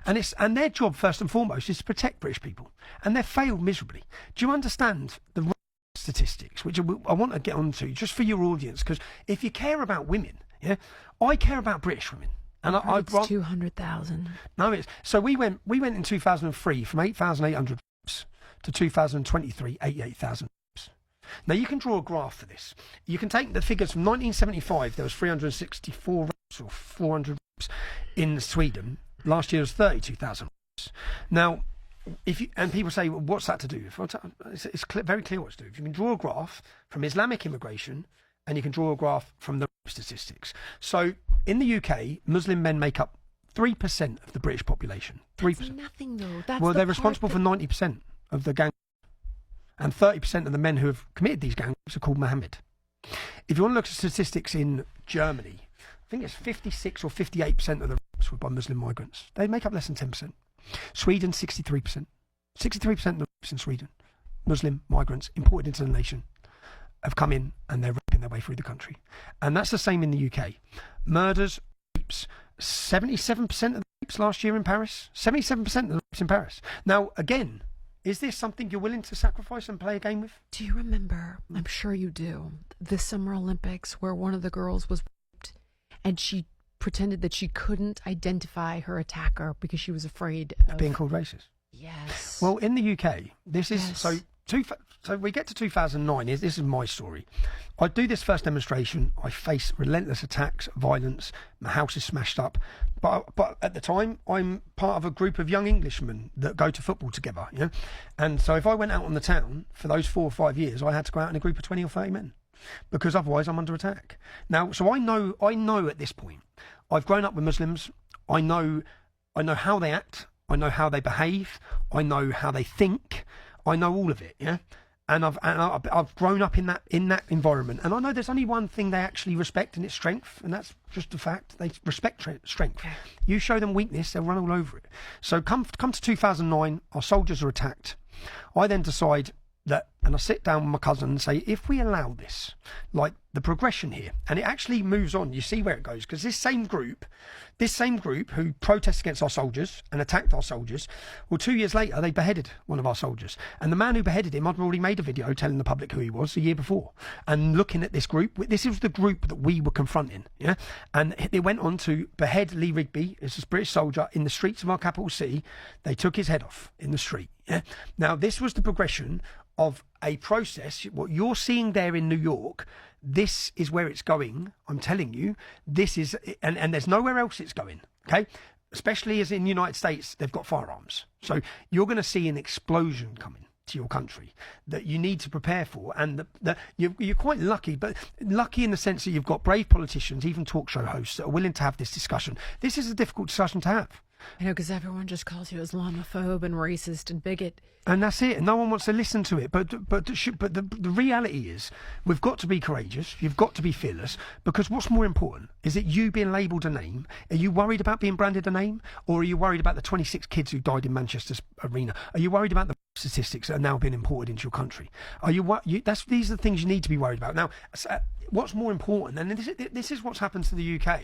And their job first and foremost is to protect British people, and they've failed miserably. Do you understand the statistics, which I want to get onto just for your audience? Because if you care about women, yeah, I care about British women. And it's 200,000. No, it's so we went in 2003 from 8,800 to 2023 88,000. Now you can draw a graph for this. You can take the figures from 1975. There was 364 rapes or 400 rapes in Sweden. Last year was 32,000 rapes. Now, and people say, well, what's that to do? It's very clear what to do. If you can draw a graph from Islamic immigration, and you can draw a graph from the statistics. So in the UK, Muslim men make up 3% of the British population. 3%. That's nothing though. That's well, they're responsible for 90% of the gang, and 30% of the men who have committed these gangs are called Mohammed. If you want to look at statistics in Germany, I think it's 56 or 58% of the rapes were by Muslim migrants. They make up less than 10%. Sweden, 63%. 63% of the rapes in Sweden, Muslim migrants imported into the nation, have come in and they're raping their way through the country. And that's the same in the UK. Murders, rapes, 77% of the rapes last year in Paris. 77% of the rapes in Paris. Now, again, is this something you're willing to sacrifice and play a game with? Do you remember, I'm sure you do, the Summer Olympics where one of the girls was raped and she pretended that she couldn't identify her attacker because she was afraid of being called racist? Yes. Well, in the UK, this is... So we get to 2009. This is my story. I do this first demonstration. I face relentless attacks, violence. My house is smashed up. But at the time, I'm part of a group of young Englishmen that go to football together. You know? And so if I went out on the town for those 4 or 5 years, I had to go out in a group of 20 or 30 men, because otherwise I'm under attack. Now, so I know at this point, I've grown up with Muslims. I know how they act. I know how they behave. I know how they think. I know all of it, yeah, and I've grown up in that environment, and I know there's only one thing they actually respect, and it's strength, and that's just the fact. They respect strength. Okay. You show them weakness, they'll run all over it. So come to 2009, our soldiers are attacked. I then decide that, and I sit down with my cousin and say, if we allow this, like the progression here, and it actually moves on, you see where it goes, because this same group who protested against our soldiers and attacked our soldiers, well, 2 years later, they beheaded one of our soldiers. And the man who beheaded him, I'd already made a video telling the public who he was the year before. And looking at this group, this was the group that we were confronting, yeah? And they went on to behead Lee Rigby, as a British soldier, in the streets of our capital city. They took his head off in the street, yeah? Now, this was the progression of a process. What you're seeing there in New York, this is where it's going. I'm telling you, this is, and there's nowhere else it's going, okay? Especially as in the United States, they've got firearms. So you're going to see an explosion coming to your country that you need to prepare for. And you're quite lucky, but lucky in the sense that you've got brave politicians, even talk show hosts, that are willing to have this discussion. This is a difficult discussion to have. I know, because everyone just calls you Islamophobe and racist and bigot. And that's it. And no one wants to listen to it. But the reality is, we've got to be courageous. You've got to be fearless. Because what's more important? Is it you being labelled a name? Are you worried about being branded a name? Or are you worried about the 26 kids who died in Manchester's arena? Are you worried about the statistics that are now being imported into your country? These are the things you need to be worried about. Now, what's more important, and this is what's happened to the UK,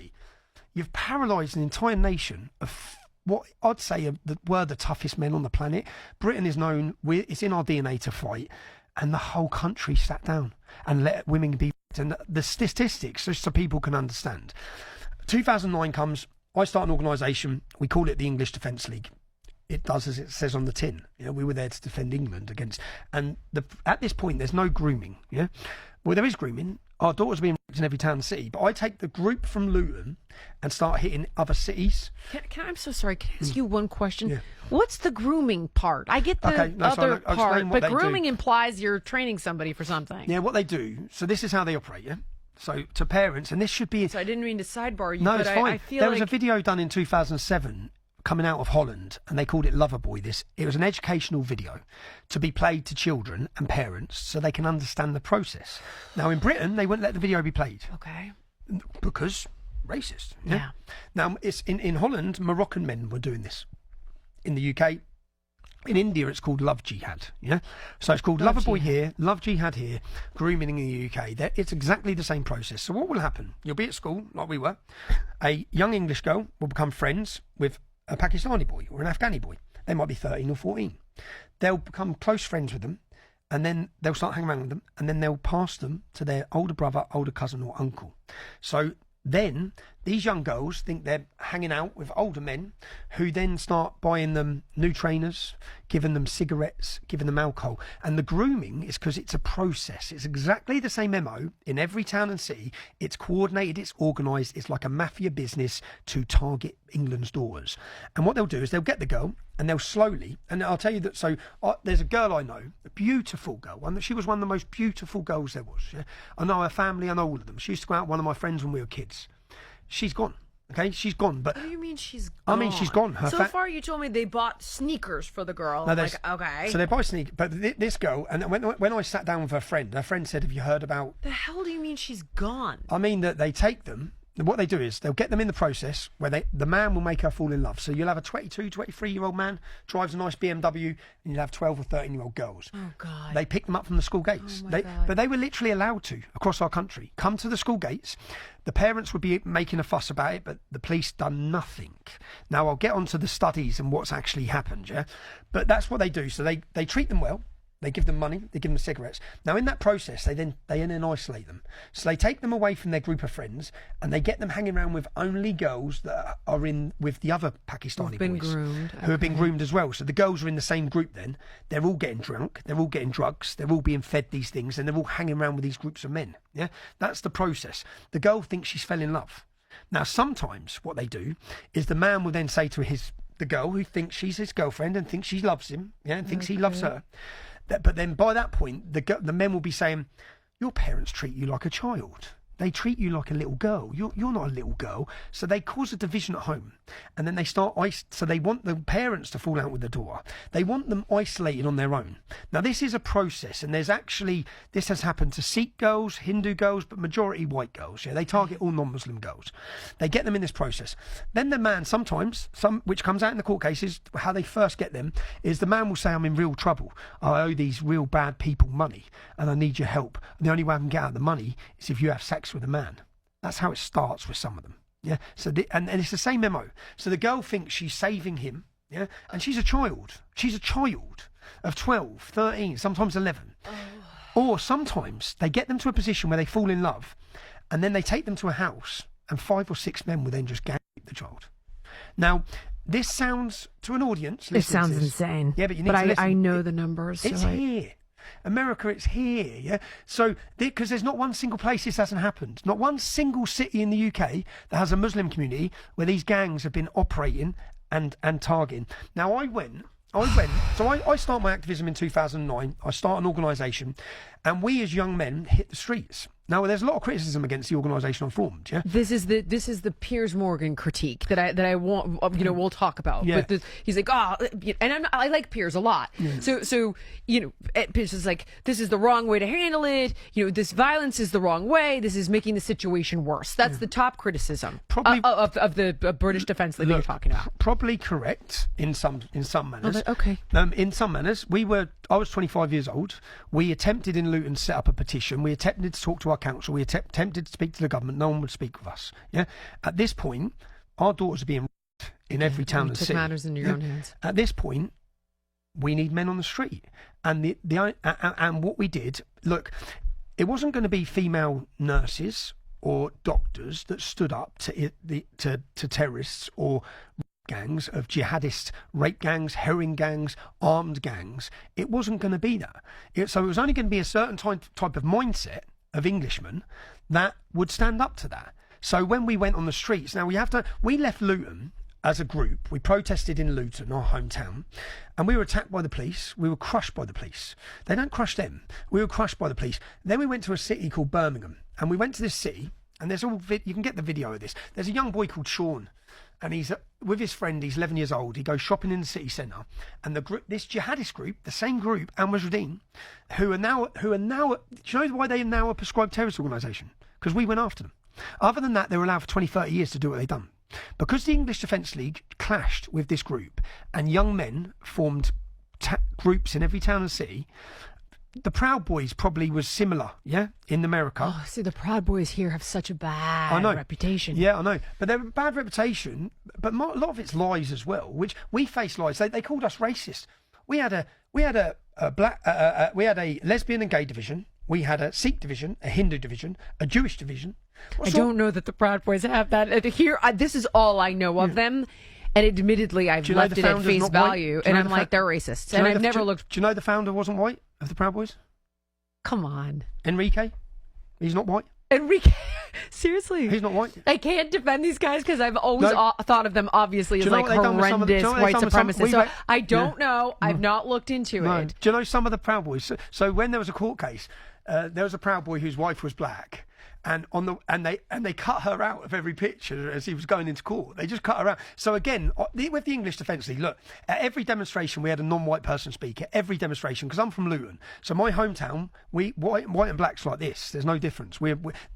you've paralysed an entire nation of what I'd say were the toughest men on the planet. Britain is known, it's in our DNA to fight, and the whole country sat down and let women be. And the statistics, just so people can understand. 2009 comes, I start an organisation, we call it the English Defence League. It does as it says on the tin. You know, we were there to defend England against, and at this point there's no grooming. Yeah, well, there is grooming. Our daughters are being raped in every town and city, but I take the group from Luton and start hitting other cities. I'm so sorry. Can I ask you one question? Yeah. What's the grooming part? I get the other part, but grooming implies you're training somebody for something. Yeah, what they do. So this is how they operate. Yeah. So to parents, and this should be. So I didn't mean to sidebar you. No, but it's fine. I feel there was a video done in 2007. Coming out of Holland, and they called it Loverboy. It was an educational video to be played to children and parents so they can understand the process. Now in Britain, they wouldn't let the video be played. Okay. Because racist. Yeah. Now it's in Holland, Moroccan men were doing this. In the UK, in India, it's called Love Jihad. Yeah. So it's called Loverboy here, Love Jihad here, grooming in the UK. It's exactly the same process. So what will happen? You'll be at school like we were. A young English girl will become friends with a Pakistani boy or an Afghani boy. They might be 13 or 14. They'll become close friends with them, and then they'll start hanging around with them, and then they'll pass them to their older brother, older cousin, or uncle. So then these young girls think they're hanging out with older men who then start buying them new trainers, giving them cigarettes, giving them alcohol. And the grooming is because it's a process. It's exactly the same MO in every town and city. It's coordinated, it's organised, it's like a mafia business to target England's daughters. And what they'll do is they'll get the girl and they'll slowly, and I'll tell you that, so there's a girl I know, a beautiful girl, she was one of the most beautiful girls there was. Yeah? I know her family, I know all of them. She used to go out with one of my friends when we were kids. She's gone. Okay, she's gone. But what do you mean she's gone? I mean, she's gone. So far, you told me they bought sneakers for the girl. No, like, okay. So they buy sneakers, but this girl, and when I sat down with her friend said, "Have you heard about?" The hell do you mean she's gone? I mean that they take them. What they do is they'll get them in the process where the man will make her fall in love. So you'll have a 22, 23-year-old man drives a nice BMW, and you'll have 12 or 13-year-old girls. Oh God! They pick them up from the school gates. God. But they were literally allowed to across our country come to the school gates. The parents would be making a fuss about it, but the police done nothing. Now I'll get onto the studies and what's actually happened, yeah. But that's what they do. So they treat them well. They give them money, they give them cigarettes. Now, in that process, they then isolate them. So they take them away from their group of friends, and they get them hanging around with only girls that are in with the other Pakistani boys who have been groomed as well. So the girls are in the same group then. They're all getting drunk, they're all getting drugs, they're all being fed these things, and they're all hanging around with these groups of men. Yeah, that's the process. The girl thinks she's fell in love. Now, sometimes what they do is the man will then say to the girl who thinks she's his girlfriend and thinks she loves him, yeah, and thinks he loves her. But then by that point, the men will be saying, your parents treat you like a child. They treat you like a little girl. You're not a little girl. So they cause a division at home. And then they start, so they want the parents to fall out with the daughter. They want them isolated on their own. Now, this is a process. And this has happened to Sikh girls, Hindu girls, but majority white girls. Yeah, they target all non-Muslim girls. They get them in this process. Then the man sometimes, which comes out in the court cases, how they first get them, is the man will say, I'm in real trouble. I owe these real bad people money and I need your help. And the only way I can get out the money is if you have sex with a man. That's how it starts with some of them. Yeah. So and it's the same MO. So the girl thinks she's saving him. Yeah. And she's a child. She's a child of 12, 13, sometimes 11. Oh. Or sometimes they get them to a position where they fall in love, and then they take them to a house, and 5 or 6 men will then just gang rape the child. Now, this sounds to an audience. It sounds insane. Yeah, but you need to listen. I know the numbers. It's here. America, it's here, yeah? So, because there's not one single place this hasn't happened. Not one single city in the UK that has a Muslim community where these gangs have been operating and targeting. Now, I start my activism in 2009. I start an organisation, and we as young men hit the streets. Now, there's a lot of criticism against the organisation I formed. Yeah, this is the Piers Morgan critique that I want. We'll talk about. Yeah. But he's like, and I like Piers a lot. Yeah. So Piers is like, this is the wrong way to handle it. This violence is the wrong way. This is making the situation worse. That's the top criticism probably of the British Defence League you're talking about. Probably correct in some manners. Okay. In some manners, I was 25 years old. We attempted in Luton to set up a petition. We attempted to talk to our council. We attempted to speak to the government. No one would speak with us. Yeah. At this point, our daughters are being raped in every town and city. Matters into your own hands. At this point, we need men on the street. And and what we did, look, it wasn't going to be female nurses or doctors that stood up to terrorists or gangs of jihadist rape gangs, heroin gangs, armed gangs. It wasn't going to be that. So it was only going to be a certain type of mindset of Englishmen that would stand up to that. So when we went on the streets, now we left Luton as a group. We protested in Luton, our hometown, and we were attacked by the police. We were crushed by the police. They don't crush them. We were crushed by the police. Then we went to a city called Birmingham, and we went to this city, and there's you can get the video of this. There's a young boy called Sean, and he's with his friend. He's 11 years old. He goes shopping in the city centre, and this jihadist group, the same group, Al Mujahideen, who are now. Do you know why they are now a prescribed terrorist organisation? Because we went after them. Other than that, they were allowed for 20, 30 years to do what they've done. Because the English Defence League clashed with this group, and young men formed groups in every town and city, the Proud Boys probably was similar, yeah, in America. Oh, see, the Proud Boys here have such a bad reputation. Yeah, I know. But they're a bad reputation, but a lot of it's lies as well, which we face lies. They called us racist. We had a lesbian and gay division. We had a Sikh division, a Hindu division, a Jewish division. I don't know that the Proud Boys have that. Here, this is all I know of them. And admittedly, I've left it at face value. And I'm like, they're racists. And I've never looked. Do you know the founder wasn't white of the Proud Boys? Come on. Enrique? He's not white? Enrique? Seriously? He's not white? I can't defend these guys because I've always thought of them, obviously, as like horrendous white supremacists. So I don't know. I've not looked into it. Do you know some of the Proud Boys? So when there was a court case, there was a Proud Boy whose wife was black. And they cut her out of every picture as he was going into court. They just cut her out. So again, with the English Defence League, look, at every demonstration we had a non-white person speak. At every demonstration, because I'm from Luton, so my hometown, white and black's like this. There's no difference.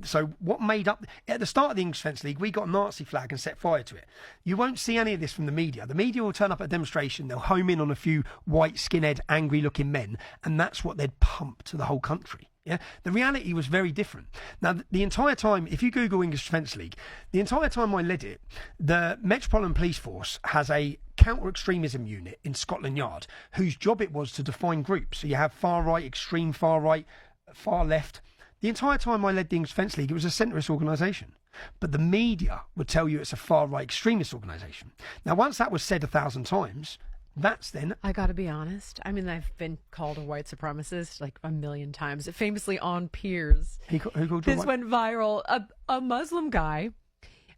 So what made up at the start of the English Defence League, we got a Nazi flag and set fire to it. You won't see any of this from the media. The media will turn up at a demonstration. They'll home in on a few white, skinhead, angry-looking men, and that's what they'd pump to the whole country. Yeah, the reality was very different. Now, the entire time, if you Google English Defence League, the entire time I led it, the Metropolitan Police Force has a counter-extremism unit in Scotland Yard whose job it was to define groups. So you have far right, extreme far right, far left. The entire time I led the English Defence League, it was a centrist organisation. But the media would tell you it's a far right extremist organisation. Now, once that was said 1,000 times, that's then. I got to be honest. I mean, I've been called a white supremacist like a million times, famously on Piers. Who called you this went viral. A Muslim guy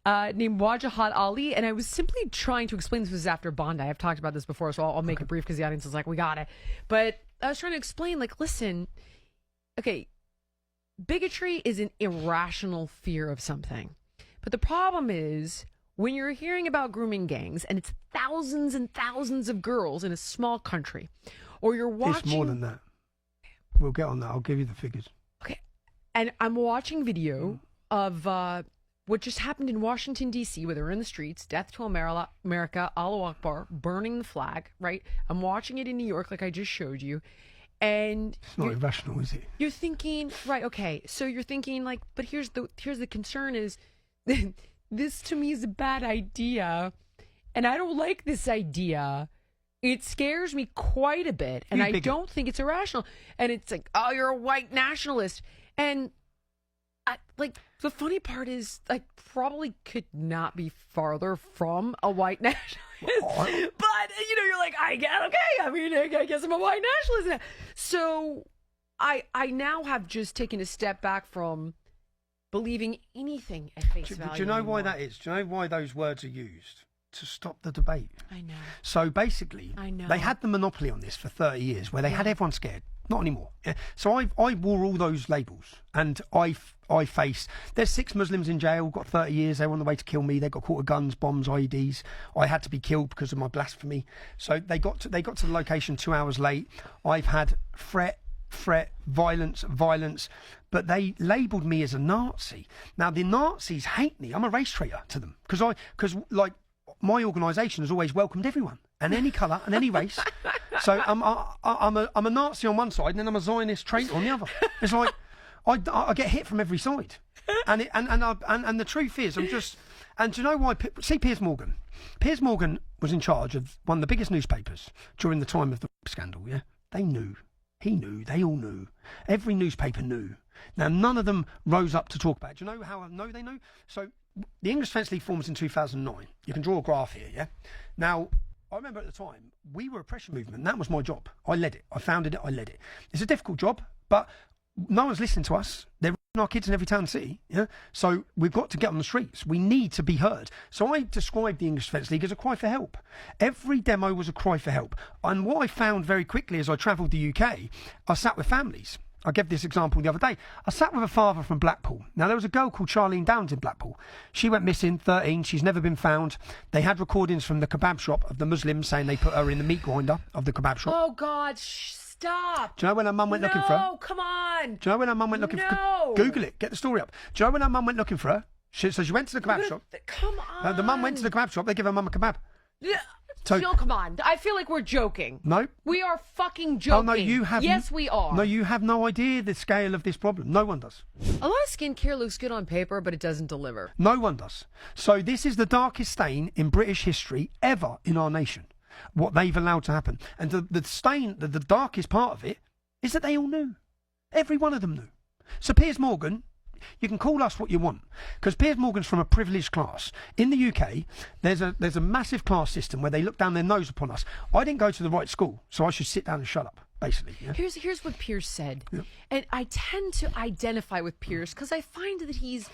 named Wajahat Ali, and I was simply trying to explain, this was after Bondi. I've talked about this before, so I'll make it brief because the audience is like, we got it. But I was trying to explain, like, listen, okay, bigotry is an irrational fear of something. But the problem is, when you're hearing about grooming gangs and it's thousands and thousands of girls in a small country, or you're watching... It's more than that. We'll get on that. I'll give you the figures. Okay. And I'm watching video of what just happened in Washington, D.C., where they're in the streets, death to America, Allahu Akbar, burning the flag, right? I'm watching it in New York, like I just showed you. And it's not irrational, is it? You're thinking, right, okay. So you're thinking, like, but here's the concern is... This to me is a bad idea, and I don't like this idea. It scares me quite a bit, and I don't think it's irrational. And it's like, oh, you're a white nationalist. And the funny part is I probably could not be farther from a white nationalist. But, you're like, I guess I'm a white nationalist now. So I now have just taken a step back from believing anything at face value. Do you know why that is? Do you know why those words are used? To stop the debate. I know. So basically, they had the monopoly on this for 30 years where they had everyone scared. Not anymore. Yeah? So I wore all those labels, and I face... There's 6 Muslims in jail, got 30 years. They were on the way to kill me. They got caught with guns, bombs, IEDs. I had to be killed because of my blasphemy. So they got to the location 2 hours late. I've had threat, violence, but they labelled me as a Nazi. Now the Nazis hate me. I'm a race traitor to them because my organisation has always welcomed everyone and any colour and any race. So I'm a Nazi on one side and then I'm a Zionist traitor on the other. It's like I get hit from every side, and the truth is and do you know why? See Piers Morgan. Piers Morgan was in charge of one of the biggest newspapers during the time of the scandal. Yeah, they knew. He knew. They all knew. Every newspaper knew. Now, none of them rose up to talk about it. Do you know how I know they knew? So, the English Defence League forms in 2009. You can draw a graph here, yeah? Now, I remember at the time, we were a pressure movement. That was my job. I led it. I founded it. I led it. It's a difficult job, but no one's listening to us. They're our kids in every town and city, yeah? So we've got to get on the streets. We need to be heard. So I described the English Defence League as a cry for help. Every demo was a cry for help. And what I found very quickly as I travelled the UK, I sat with families. I gave this example the other day. I sat with a father from Blackpool. Now, there was a girl called Charlene Downs in Blackpool. She went missing, 13. She's never been found. They had recordings from the kebab shop of the Muslims saying they put her in the meat grinder of the kebab shop. Oh, God, stop. Do you know when her mum went looking for her? No, come on. Do you know when her mum went looking for her? Google it. Get the story up. Do you know when her mum went looking for her? So she went to the kebab shop. Come on. The mum went to the kebab shop. They give her mum a kebab. Yeah. So, Jill, come on. I feel like we're joking. no. We are fucking joking. Oh, no, you have. Yes, we are. No, you have no idea the scale of this problem. No one does. A lot of skincare looks good on paper, but it doesn't deliver. No one does. So this is the darkest stain in British history ever in our nation. What they've allowed to happen, and the stain, the darkest part of it, is that they all knew. Every one of them knew. So Piers Morgan. You can call us what you want, because Piers Morgan's from a privileged class. In the UK, there's a massive class system where they look down their nose upon us. I didn't go to the right school, so I should sit down and shut up, basically. Yeah? Here's what Piers said. Yeah. And I tend to identify with Piers because I find that he's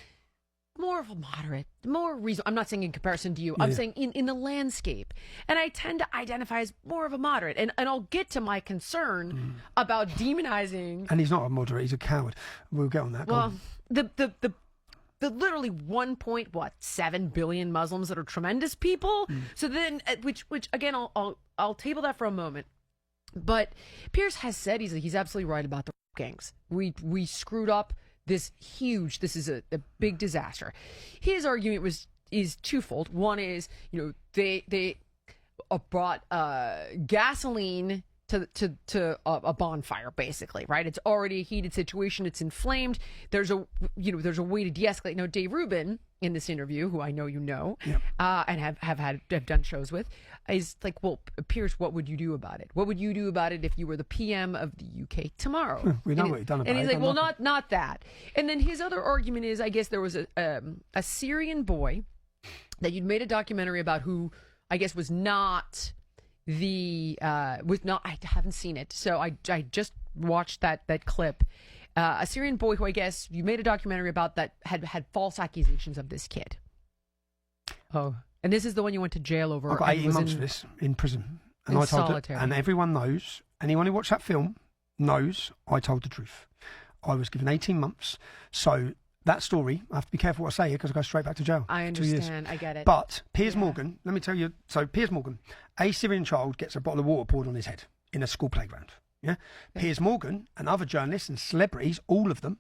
more of a moderate, more reasonable. I'm not saying in comparison to you. I'm saying in the landscape. And I tend to identify as more of a moderate. And I'll get to my concern about demonizing. And he's not a moderate, he's a coward. We'll get on that. Well, the literally 1.7 billion Muslims that are tremendous people. So then, which again, I'll table that for a moment. But Piers has said he's absolutely right about the gangs. We screwed up this is a big disaster. His argument is twofold. One is, they brought gasoline to a bonfire, basically, right? It's already a heated situation. It's inflamed. There's a way to de-escalate. Now, Dave Rubin in this interview, who I know you know, and have done shows with, is like, well, Piers, what would you do about it? What would you do about it if you were the PM of the UK tomorrow? We know what you've done about it. And he's like, well, not that. And then his other argument is, I guess there was a Syrian boy that you'd made a documentary about who I guess was not. I haven't seen it, so I just watched that clip. A Syrian boy who I guess you made a documentary about that had false accusations of this kid. Oh, and this is the one you went to jail over. I got 18 months for this in prison, and I told it, and everyone knows. Anyone who watched that film knows I told the truth. I was given 18 months, so. That story, I have to be careful what I say here because I go straight back to jail. I understand. I get it. But Piers Morgan, let me tell you. So Piers Morgan, a Syrian child gets a bottle of water poured on his head in a school playground. Yeah. Piers Morgan and other journalists and celebrities, all of them,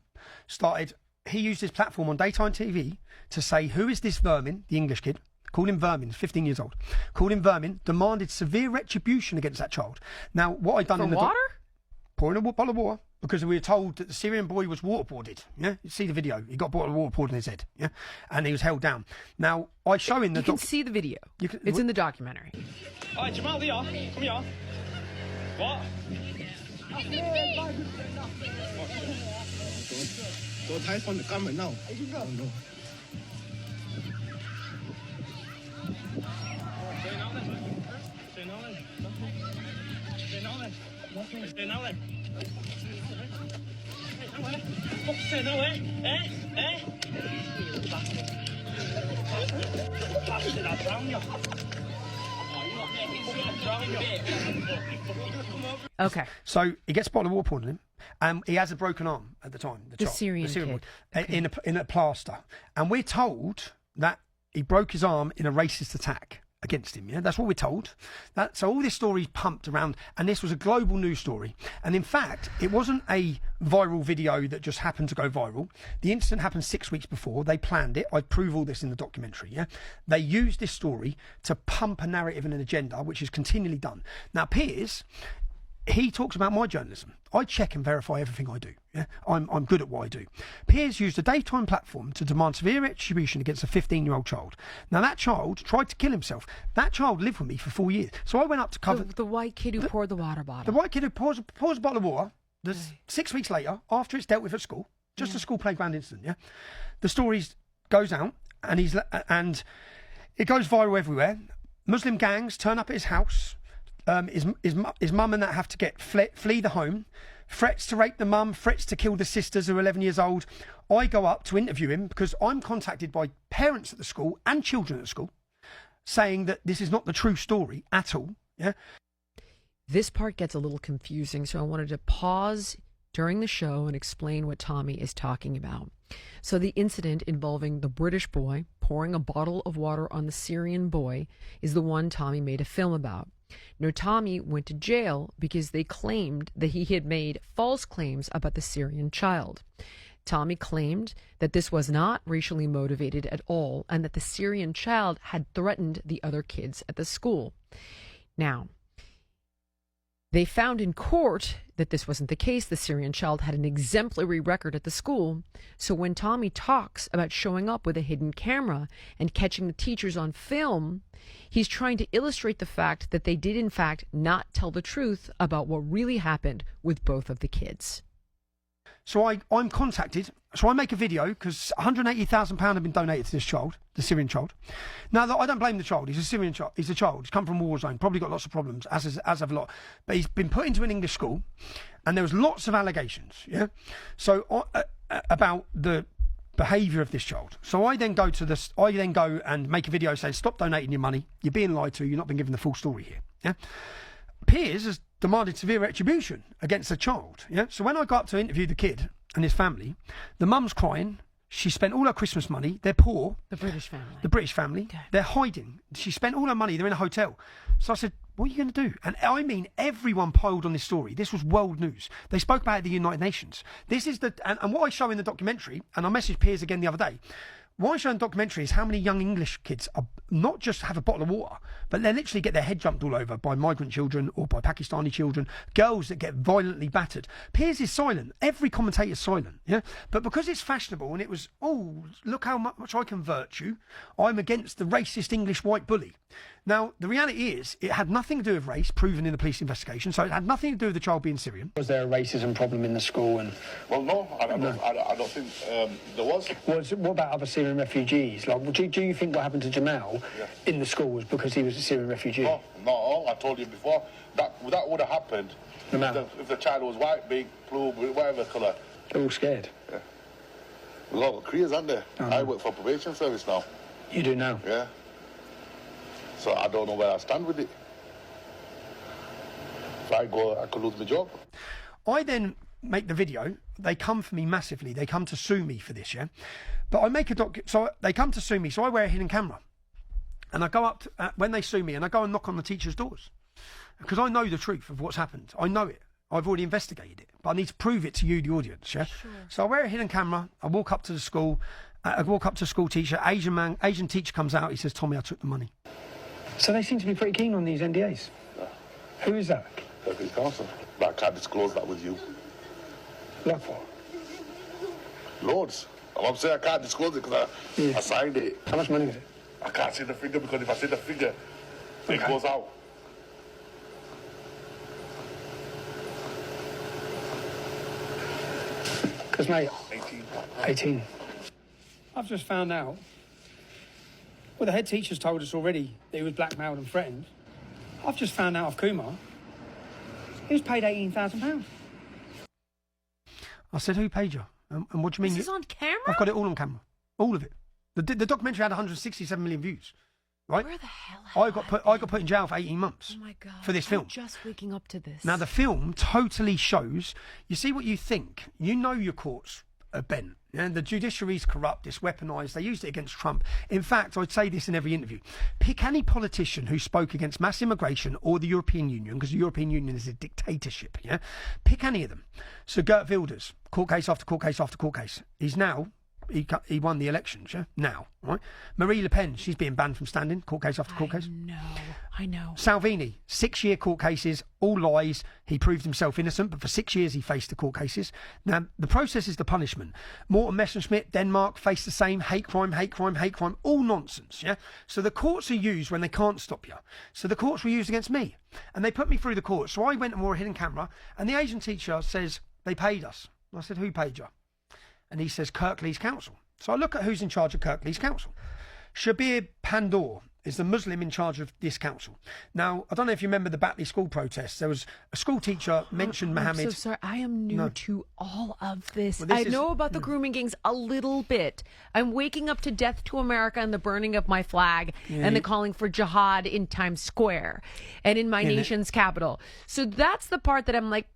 he used his platform on daytime TV to say, who is this vermin, the English kid? Called him vermin, he's 15 years old. Called him vermin, demanded severe retribution against that child. Now, what I'd done in the water? Pouring a bottle of water. Because we were told that the Syrian boy was waterboarded. Yeah, you see the video. He got a bottle of water poured in his head. Yeah, and he was held down. Now I show in the. You can see the video. It's in the documentary. All right, Jamal, come here. What? Okay. So he gets a bottle of water poured on him. He has a broken arm at the time. The Syrian kid. boy, okay. in a plaster, and we're told that he broke his arm in a racist attack against him. Yeah, that's what we're told. So all this story pumped around, and this was a global news story. And in fact, it wasn't a viral video that just happened to go viral. The incident happened 6 weeks before. They planned it. I prove all this in the documentary. Yeah, they used this story to pump a narrative and an agenda, which is continually done. Now, Piers, he talks about my journalism. I check and verify everything I do. Yeah, I'm good at what I do. Piers used a daytime platform to demand severe retribution against a 15-year-old child. Now, that child tried to kill himself. That child lived with me for 4 years. So I went up to cover... The white kid who poured the water bottle. The white kid who pours a bottle of water, 6 weeks later, after it's dealt with at school, just a school playground incident, yeah? The story goes out, and it goes viral everywhere. Muslim gangs turn up at his house. His mum and that have to flee the home, threats to rape the mum, threats to kill the sisters who are 11 years old. I go up to interview him because I'm contacted by parents at the school and children at the school saying that this is not the true story at all. Yeah. This part gets a little confusing, so I wanted to pause during the show and explain what Tommy is talking about. So the incident involving the British boy pouring a bottle of water on the Syrian boy is the one Tommy made a film about. Now, Tommy went to jail because they claimed that he had made false claims about the Syrian child. Tommy claimed that this was not racially motivated at all and that the Syrian child had threatened the other kids at the school. Now, they found in court that this wasn't the case. The Syrian child had an exemplary record at the school. So when Tommy talks about showing up with a hidden camera and catching the teachers on film, he's trying to illustrate the fact that they did, in fact, not tell the truth about what really happened with both of the kids. So I'm contacted. So I make a video because £180,000 have been donated to this child, the Syrian child. Now, I don't blame the child. He's a Syrian child. He's a child. He's come from a war zone. Probably got lots of problems, as have a lot. But he's been put into an English school, and there was lots of allegations. Yeah. So about the behaviour of this child. So I then go and make a video saying, "Stop donating your money. You're being lied to. You're not been given the full story here." Yeah. Piers has demanded severe retribution against the child. Yeah. So when I go up to interview the kid and his family, the mum's crying. She spent all her Christmas money. They're poor. The British family. The British family. Okay. They're hiding. She spent all her money. They're in a hotel. So I said, what are you going to do? And I mean, everyone piled on this story. This was world news. They spoke about it at the United Nations. This is and what I show in the documentary, and I messaged Piers again the other day, what I show in the documentary is how many young English kids are not just have a bottle of water, but they literally get their head jumped all over by migrant children or by Pakistani children, girls that get violently battered. Piers is silent. Every commentator's silent. Yeah. But because it's fashionable and it was, oh, look how much I convert you, I'm against the racist English white bully. Now, the reality is, it had nothing to do with race, proven in the police investigation, so it had nothing to do with the child being Syrian. Was there a racism problem in the school? Well, no, I don't think there was. What about other Syrian refugees? Like, do you think what happened to Jamal in the school was because he was a Syrian refugee? No, not at all. I told you before, that would have happened if the child was white, big, blue, whatever colour. They're all scared. Yeah. There's a lot of careers, aren't there? I work for probation service now. You do now? Yeah. So I don't know where I stand with it. If I go, I could lose my job. I then make the video. They come for me massively. They come to sue me for this, yeah? But I make so they come to sue me, so I wear a hidden camera. And I go up, when they sue me, and I go and knock on the teachers' doors. Because I know the truth of what's happened. I know it. I've already investigated it. But I need to prove it to you, the audience, yeah? Sure. So I wear a hidden camera. I walk up to the school. I walk up to a school teacher. Asian teacher comes out. He says, Tommy, I took the money. So they seem to be pretty keen on these NDAs. Yeah. Who is that? Kirklees Council. But I can't disclose that with you. Like what? Loads. I'm saying I can't disclose it because I signed it. How much money is it? I can't say the figure because if I say the figure, it goes out. Because, mate... 18. I've just found out. Well, the head teacher's told us already that he was blackmailed and threatened. I've just found out of Kumar. He was paid £18,000. I said, who paid you? And what do you mean? This is on camera? I've got it all on camera. All of it. The documentary had 167 million views. Right? Where the hell I got put in jail for 18 months. Oh my God. For this film. I'm just waking up to this. Now, the film totally shows, you see what you think. You know your courts are bent. Yeah? The judiciary's corrupt, it's weaponised. They used it against Trump. In fact, I'd say this in every interview. Pick any politician who spoke against mass immigration or the European Union, because the European Union is a dictatorship. Yeah, pick any of them. So Geert Wilders, court case after court case after court case. He won the elections, yeah? Now, right? Marine Le Pen, she's being banned from standing, court case after court case. I know. Salvini, 6-year court cases, all lies. He proved himself innocent, but for 6 years he faced the court cases. Now, the process is the punishment. Morten Messerschmidt, Denmark, faced the same hate crime, all nonsense, yeah? So the courts are used when they can't stop you. So the courts were used against me, and they put me through the courts. So I went and wore a hidden camera, and the Asian teacher says, they paid us. I said, who paid you? And he says, Kirklees Council. So I look at who's in charge of Kirklees Council. Shabir Pandor is the Muslim in charge of this council. Now, I don't know if you remember the Batley school protests. There was a school teacher mentioned Mohammed. I'm so sorry. I am new to all of this. Well, I know about the grooming gangs a little bit. I'm waking up to Death to America and the burning of my flag and the calling for jihad in Times Square and in my nation's capital. So that's the part that I'm like,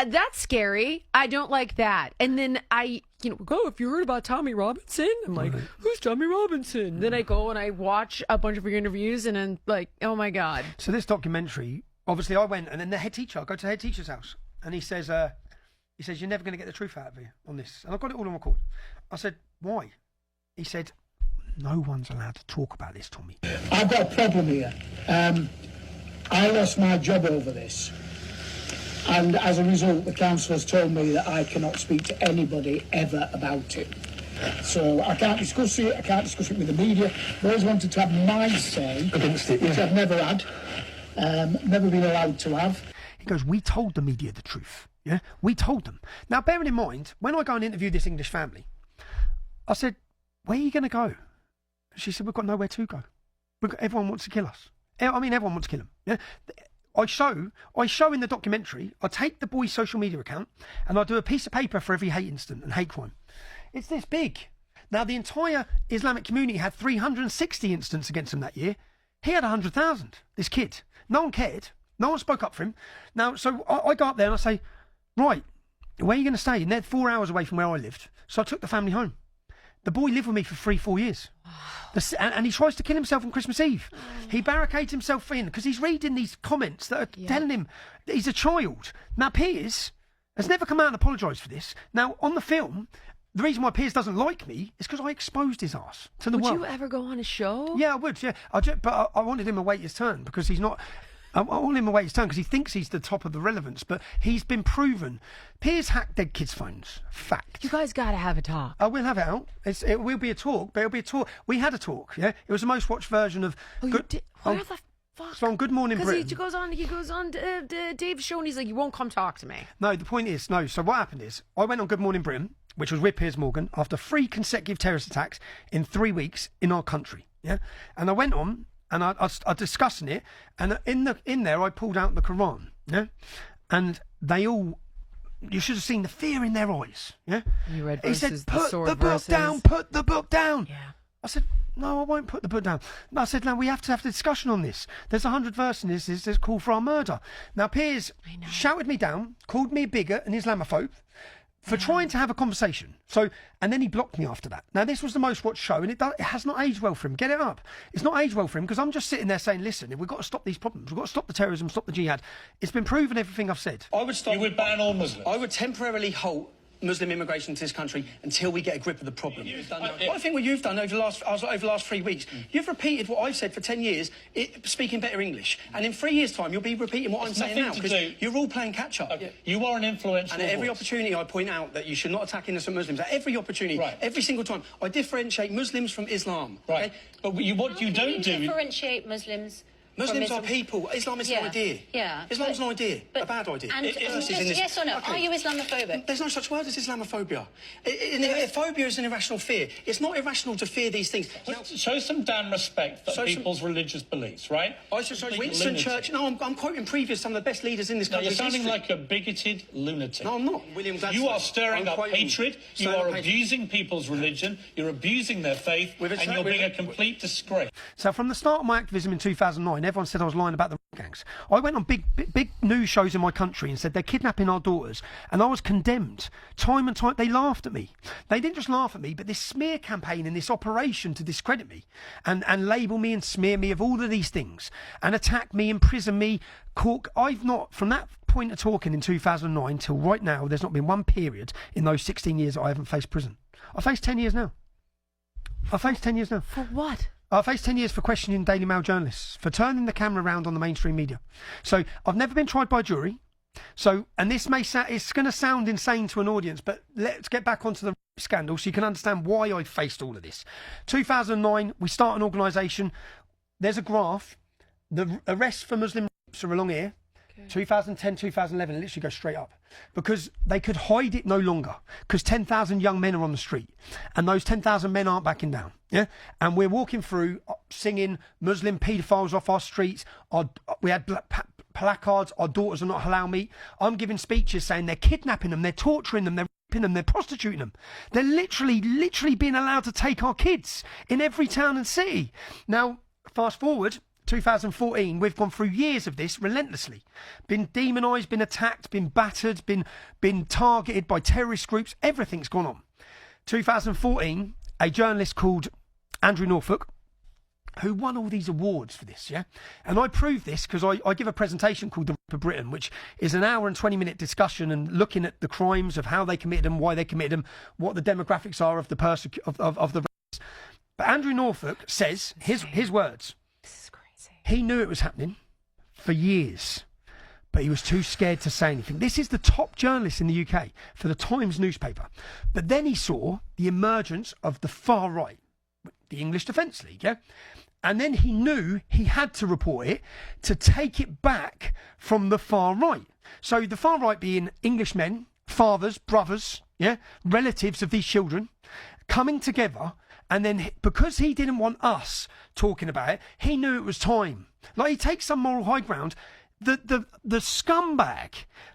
that's scary. I don't like that. And then if you heard about Tommy Robinson, I'm like, who's Tommy Robinson? Then I go and I watch a bunch of your interviews and I'm like, oh my God. So this documentary, obviously I went and then the head teacher, I go to the head teacher's house and he says, He says, you're never going to get the truth out of you on this. And I've got it all on record. I said, why? He said, no one's allowed to talk about this, Tommy. I've got a problem here. I lost my job over this. And as a result, the council has told me that I cannot speak to anybody ever about it. So I can't discuss it, I can't discuss it with the media. I've always wanted to have my say Against it, yeah. which I've never had, never been allowed to have. He goes, we told the media the truth. Yeah, we told them. Now, bearing in mind, when I go and interview this English family, I said, where are you going to go? She said, we've got nowhere to go. Everyone wants to kill us. I mean, everyone wants to kill them. Yeah. I show in the documentary, I take the boy's social media account and I do a piece of paper for every hate incident and hate crime. It's this big. Now, the entire Islamic community had 360 incidents against him that year. He had 100,000, this kid. No one cared. No one spoke up for him. Now, so I go up there and I say, right, where are you going to stay? And they're 4 hours away from where I lived. So I took the family home. The boy lived with me for 3-4 years. And he tries to kill himself on Christmas Eve. He barricades himself in because he's reading these comments that are telling him that he's a child. Now, Piers has never come out and apologised for this. Now, on the film, the reason why Piers doesn't like me is because I exposed his ass to the world. Would you ever go on a show? Yeah, I would, yeah. But I wanted him to wait his turn because he's not... I want him to wait his turn because he thinks he's the top of the relevance, but he's been proven. Piers hacked dead kids' phones. Fact. You guys got to have a talk. We'll have it out. It will be a talk, but it'll be a talk. We had a talk, yeah? It was the most watched version of... Oh, you did? Where the fuck? So on Good Morning Britain... Because he goes on Dave's show and he's like, you won't come talk to me. No, the point is, no. So what happened is, I went on Good Morning Britain, which was with Piers Morgan, after 3 consecutive terrorist attacks in 3 weeks in our country, yeah? And I went on... And I was discussing it, and in there I pulled out the Quran, yeah, and they all, you should have seen the fear in their eyes, yeah. You read He verses, said, "Put the book down, put the book down." Yeah. I said, "No, I won't put the book down." No, I said, "No, we have to have a discussion on this. There's 100 verses in this. There's call for our murder." Now Piers shouted me down, called me a bigot and Islamophobe. For trying to have a conversation. So, and then he blocked me after that. Now, this was the most watched show, and it has not aged well for him. Get it up. It's not aged well for him, because I'm just sitting there saying, listen, we've got to stop these problems. We've got to stop the terrorism, stop the jihad. It's been proven, everything I've said. You would ban all Muslims? I would temporarily halt Muslim immigration to this country until we get a grip of the problem. I think what you've done over the last 3 weeks, you've repeated what I've said for 10 years, speaking better English. And in 3 years' time, you'll be repeating what I'm saying now, because you're all playing catch-up. You are an influential And at every opportunity, I point out that you should not attack innocent Muslims. At every opportunity, every single time, I differentiate Muslims from Islam. Right. But what you don't do... differentiate Muslims... Muslims are people. Islam is an idea. Yeah. Islam's an idea, a bad idea. And yes or no? Okay. Are you Islamophobic? There's no such word as Islamophobia. Phobia is an irrational fear. It's not irrational to fear these things. Show some damn respect for people's religious beliefs, right? Winston Churchill. No, I'm quoting some of the best leaders in this country. You're sounding like a bigoted lunatic. No, I'm not. William Gladstone. You are stirring up hatred. You are abusing people's religion. You're abusing their faith, and you're being a complete disgrace. So from the start of my activism in 2009, everyone said I was lying about the gangs. I went on big news shows in my country and said they're kidnapping our daughters, and I was condemned time and time. They laughed at me. They didn't just laugh at me, but this smear campaign and this operation to discredit me and label me and smear me of all of these things and attack me, imprison me. I've not, from that point of talking in 2009 till right now, there's not been one period in those 16 years that I haven't faced prison. I face 10 years now. I face 10 years now. For what? I faced 10 years for questioning Daily Mail journalists, for turning the camera around on the mainstream media. So I've never been tried by a jury. So, and this may it's going to sound insane to an audience, but let's get back onto the scandal so you can understand why I faced all of this. 2009, we start an organisation. There's a graph. The arrests for Muslim rapes are along here. 2010, 2011, it literally goes straight up because they could hide it no longer because 10,000 young men are on the street and those 10,000 men aren't backing down. Yeah. And we're walking through singing Muslim paedophiles off our streets. We had placards, our daughters are not halal meat. I'm giving speeches saying they're kidnapping them, they're torturing them, they're raping them, they're prostituting them. They're literally being allowed to take our kids in every town and city. Now, fast forward, 2014, we've gone through years of this relentlessly. Been demonised, been attacked, been battered, been targeted by terrorist groups. Everything's gone on. 2014, a journalist called Andrew Norfolk, who won all these awards for this, yeah? And I prove this because I give a presentation called The Rape of Britain, which is an hour and 20-minute discussion and looking at the crimes of how they committed them, why they committed them, what the demographics are of the of the rapes. But Andrew Norfolk says, his words, This is crazy. he knew it was happening for years, but he was too scared to say anything. This is the top journalist in the UK for the Times newspaper. But then he saw the emergence of the far right, the English Defence League, yeah? And then he knew he had to report it to take it back from the far right. So the far right being English men, fathers, brothers, yeah, relatives of these children, coming together. And then because he didn't want us talking about it, he knew it was time. Like, he takes some moral high ground. The scumbag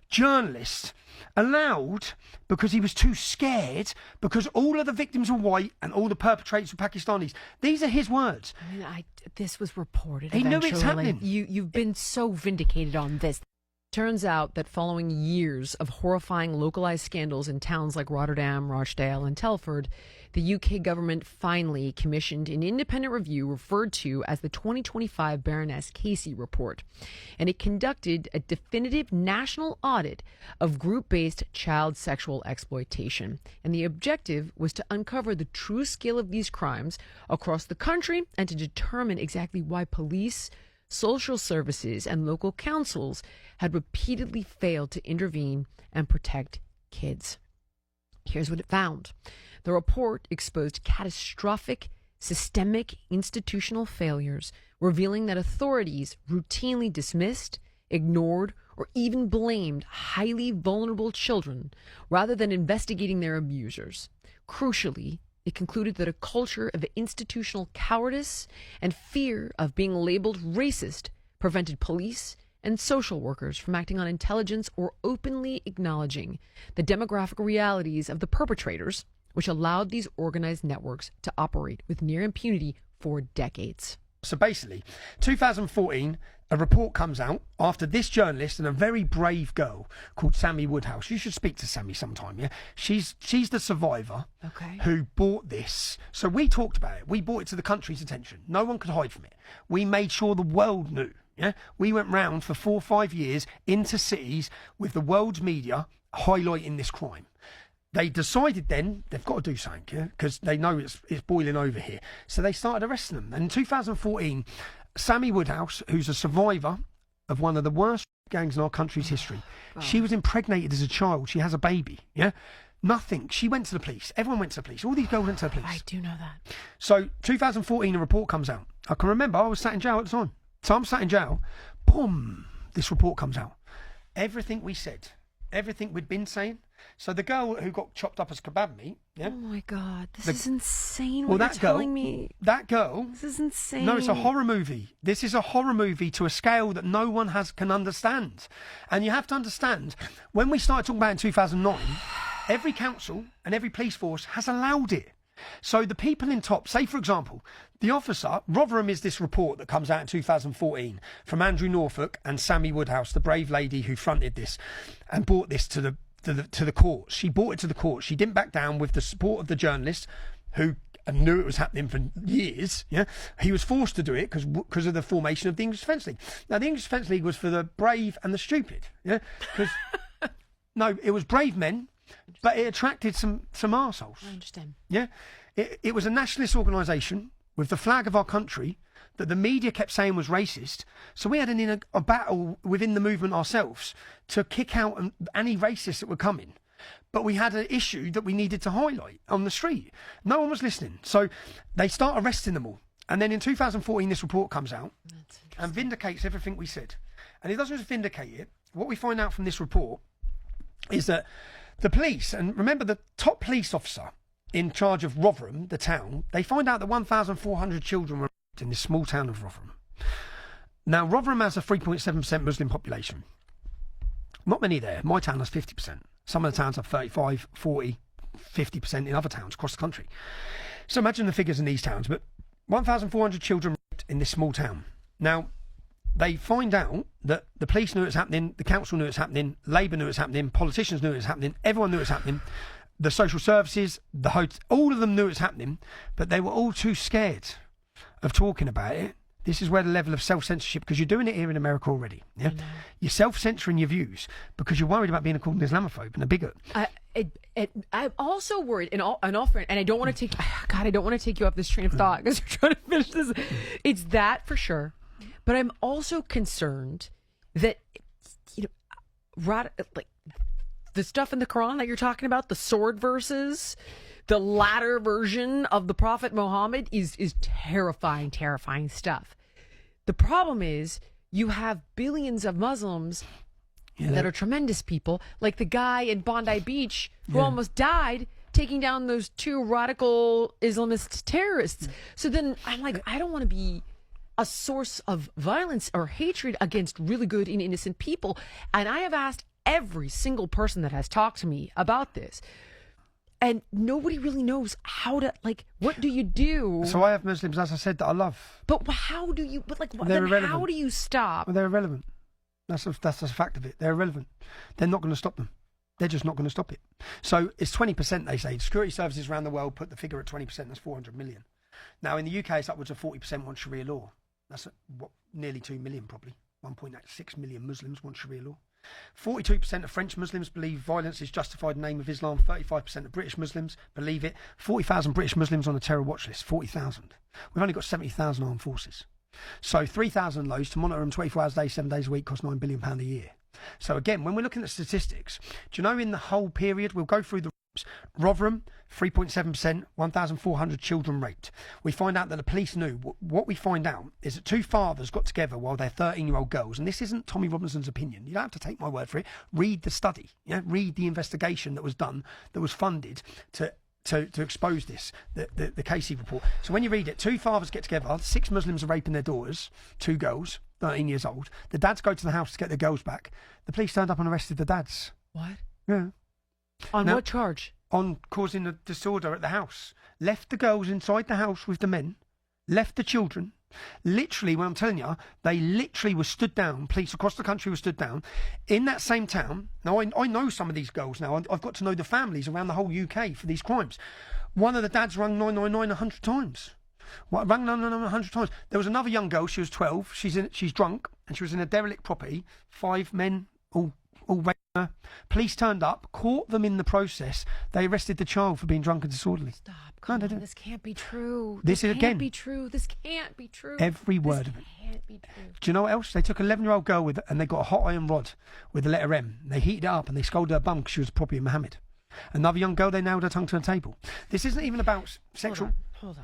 journalist allowed, because he was too scared, because all of the victims were white and all the perpetrators were Pakistanis. These are his words. I mean, this was reported. He knew eventually. it's happening. You've been so vindicated on this. Turns out that following years of horrifying localized scandals in towns like Rotterdam, Rochdale, and Telford, the UK government finally commissioned an independent review referred to as the 2025 Baroness Casey Report. And it conducted a definitive national audit of group-based child sexual exploitation. And the objective was to uncover the true scale of these crimes across the country and to determine exactly why police, social services, and local councils had repeatedly failed to intervene and protect kids. Here's what it found. The report exposed catastrophic, systemic institutional failures, revealing that authorities routinely dismissed, ignored, or even blamed highly vulnerable children rather than investigating their abusers. Crucially, it concluded that a culture of institutional cowardice and fear of being labeled racist prevented police and social workers from acting on intelligence or openly acknowledging the demographic realities of the perpetrators, which allowed these organized networks to operate with near impunity for decades. So basically, 2014, a report comes out after this journalist and a very brave girl called Sammy Woodhouse. You should speak to Sammy sometime, yeah? She's the survivor who brought this. So we talked about it. We brought it to the country's attention. No one could hide from it. We made sure the world knew, yeah? We went round for 4 or 5 years into cities with the world's media highlighting this crime. They decided then they've got to do something, yeah, because they know it's boiling over here. So they started arresting them. And in 2014, Sammy Woodhouse, who's a survivor of one of the worst gangs in our country's history, she was impregnated as a child. She has a baby, yeah? Nothing. She went to the police. Everyone went to the police. All these girls went to the police. I do know that. So 2014, a report comes out. I can remember I was sat in jail at the time. So I'm sat in jail. Boom! This report comes out. Everything we said, everything we'd been saying. So the girl who got chopped up as kebab meat, yeah? Oh my God, this is insane what you're telling me. That girl... This is insane. No, it's a horror movie. This is a horror movie to a scale that no one can understand. And you have to understand, when we started talking about it in 2009, every council and every police force has allowed it. So the people in top, say for example, the officer, Rotherham is this report that comes out in 2014 from Andrew Norfolk and Sammy Woodhouse, the brave lady who fronted this and brought this to the court. She brought it to the court. She didn't back down with the support of the journalist who knew it was happening for years. Yeah, he was forced to do it because of the formation of the English Defence League. Now, the English Defence League was for the brave and the stupid. Yeah, because no, it was brave men, but it attracted some arseholes. I understand. Yeah, it was a nationalist organisation with the flag of our country that the media kept saying was racist. So we had a battle within the movement ourselves to kick out any racists that were coming. But we had an issue that we needed to highlight on the street. No one was listening. So they start arresting them all. And then in 2014, this report comes out and vindicates everything we said. And it doesn't just vindicate it. What we find out from this report is that the police, and remember the top police officer in charge of Rotherham, the town, they find out that 1,400 children were in this small town of Rotherham. Now, Rotherham has a 3.7% Muslim population. Not many there. My town has 50%. Some of the towns have 35, 40, 50% in other towns across the country. So imagine the figures in these towns. But 1,400 children in this small town. Now, they find out that the police knew it was happening, the council knew it was happening, Labour knew it was happening, politicians knew it was happening, everyone knew it was happening, the social services, all of them knew it was happening, but they were all too scared of talking about it. This is where the level of self-censorship, because you're doing it here in America already. Yeah, you're self-censoring your views because you're worried about being called an Islamophobe and a bigot. I'm also worried, and I don't want to take. God, I don't want to take you off this train of thought because we're trying to finish this. It's that for sure, but I'm also concerned that like the stuff in the Quran that you're talking about, the sword verses. The latter version of the Prophet Muhammad is terrifying stuff. The problem is you have billions of Muslims that are tremendous people, like the guy in Bondi Beach who almost died taking down those 2 radical Islamist terrorists. So then I'm like, I don't want to be a source of violence or hatred against really good and innocent people. And I have asked every single person that has talked to me about this. And nobody really knows how to, like, what do you do? So I have Muslims, as I said, that I love. But how do you, how do you stop? Well, they're irrelevant. That's a fact of it. They're irrelevant. They're not going to stop them. They're just not going to stop it. So it's 20%, they say. Security services around the world put the figure at 20%. That's 400 million. Now, in the UK, it's upwards of 40% want Sharia law. That's nearly 2 million, probably. 1.6 million Muslims want Sharia law. 42% of French Muslims believe violence is justified in the name of Islam. 35% of British Muslims believe it. 40,000 British Muslims on the terror watch list. 40,000. We've only got 70,000 armed forces. So 3,000 of those to monitor them 24 hours a day, 7 days a week, cost £9 billion a year. So again, when we're looking at statistics, do you know in the whole period, we'll go through the Rotherham, 3.7%, 1,400 children raped. We find out that the police knew. What we find out is that 2 fathers got together while they're 13-year-old girls, and this isn't Tommy Robinson's opinion. You don't have to take my word for it. Read the study. Read the investigation that was done, that was funded to expose this, the Casey report. So when you read it, 2 fathers get together, 6 Muslims are raping their daughters, 2 girls, 13 years old. The dads go to the house to get their girls back. The police turned up and arrested the dads. What? Yeah. On what charge? On causing a disorder at the house. Left the girls inside the house with the men, left the children. Literally, when I'm telling you, they literally were stood down. Police across the country were stood down. In that same town, now I know some of these girls now. I've got to know the families around the whole UK for these crimes. One of the dads rang 999 100 times. Rang 999 100 times. There was another young girl, she was 12. She's drunk, and she was in a derelict property. 5 men, all raped her. Police turned up, caught them in the process. They arrested the child for being drunk and disorderly. Stop. Come on, this can't be true. This can't be true. This can't be true. Every word of it. Can't be true. Do you know what else? They took an 11-year-old girl and they got a hot iron rod with the letter M. They heated it up and they scolded her bum because she was probably a Mohammed. Another young girl, they nailed her tongue to a table. This isn't even about sexual... Hold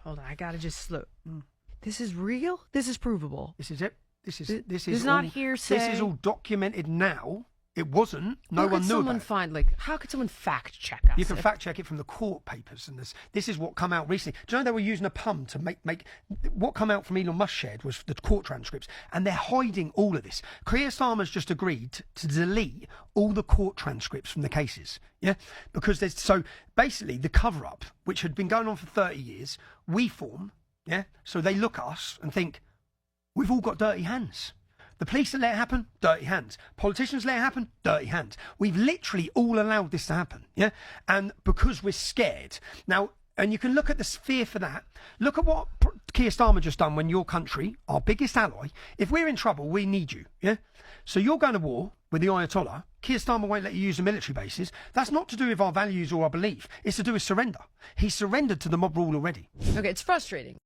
on. I gotta just slow. This is real? This is provable. This is it. This is not hearsay. This is all documented now. It wasn't. No one knew about it. How could someone fact check us? You can fact check it from the court papers, and this is what come out recently. Do you know they were using a pun to make what come out from Elon Musk shared was the court transcripts, and they're hiding all of this. Keir Starmer's just agreed to delete all the court transcripts from the cases, because there's so basically the cover up, which had been going on for 30 years, we form, so they look at us and think we've all got dirty hands. The police that let it happen, dirty hands. Politicians let it happen, dirty hands. We've literally all allowed this to happen, And because we're scared. Now, and you can look at the fear for that. Look at what Keir Starmer just done when your country, our biggest ally, if we're in trouble, we need you, So you're going to war with the Ayatollah. Keir Starmer won't let you use the military bases. That's not to do with our values or our belief. It's to do with surrender. He surrendered to the mob rule already. Okay, it's frustrating.